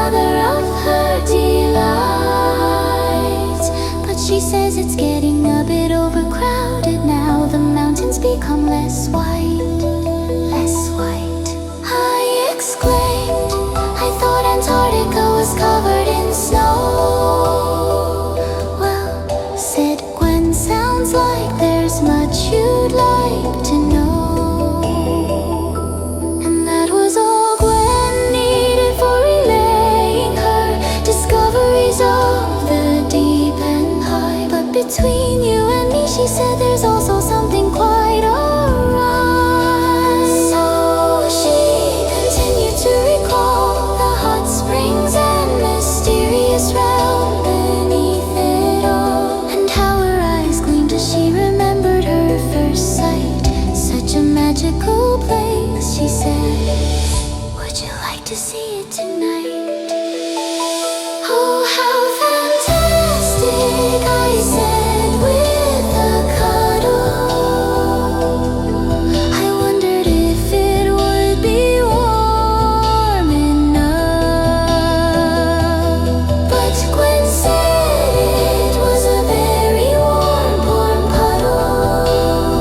mother of her delight. But she says it's getting a bit overcrowded now. The mountains become less white, less white. I exclaimed, I thought Antarctica was covered in snow. Well, said Gwen, sounds like there's much you'd like to know. And that was all Gwen needed for relaying her discoveries of the deep and high. But between you and me, she said, there's also something quite alright. So she continued to recall the hot springs and mysterious realm beneath it all, and how her eyes gleamed as she remembered her first sight. Such a magical place, she said. Would you like to see it tonight? Oh, how fantastic, I said with a cuddle. I wondered if it would be warm enough. But Gwen said it was a very warm puddle.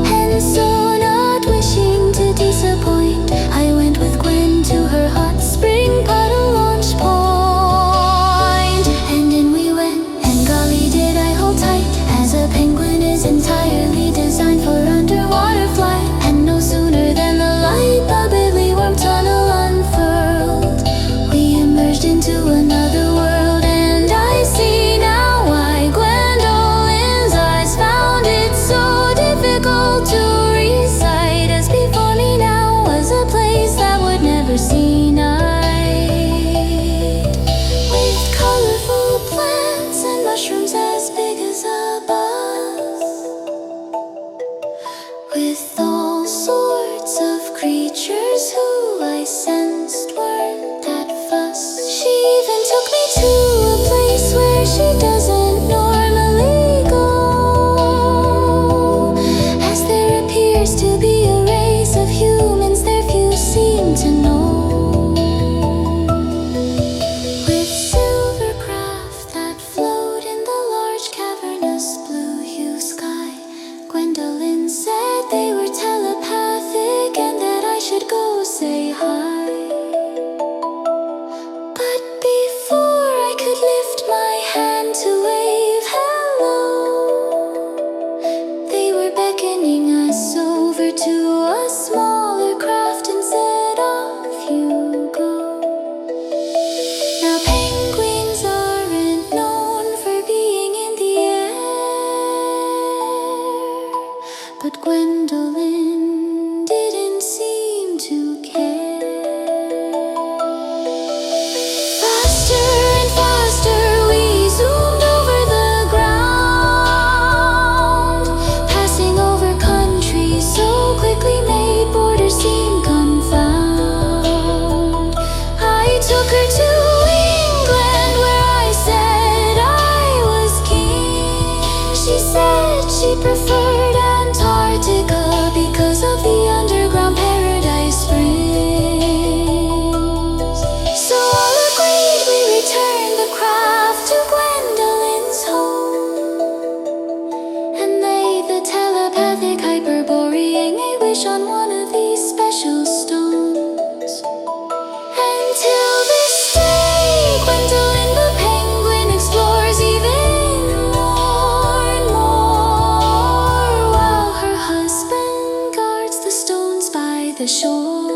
And so, not wishing to disappoint, I went with Gwen to her hot spring puddle launch point. And in we went, and golly did I hold tight, as a penguin is entirely designed for underwater flight. And no sooner than the light bubbly warm tunnel unfurled, we emerged into another world. And I see now why Gwendolyn's eyes found it so difficult to recite, as before me now was a place that would never see night, with colorful plants and mushrooms as big as a bus, with all sorts of creatures who I sensed weren't that fuss. She even took me to a place where she doesn't normally go, as there appears to be a race of humans there few seem to know, with silver craft that float in the large cavernous blue hue sky. Gwendolyn said they were telepathic and that I should go say hi. But before I could lift my hand to wave hello, they were beckoning us over to a smaller craft and said, off you go. Now penguins aren't known for being in the air, but Gwendolyn didn't seem to care. Faster and faster we zoomed over the ground, passing over country so quickly made borders seem confound. I took her to England where I said I was king. She said she preferred Antarctica because of the underground paradise springs. So all agreed, we returned the craft to Gwendolyn's home, and laid the telepathic hyperborean a wish on one of these special stones. And till this day, Gwendolyn the penguin explores even more and more, while her husband guards the stones by the shore.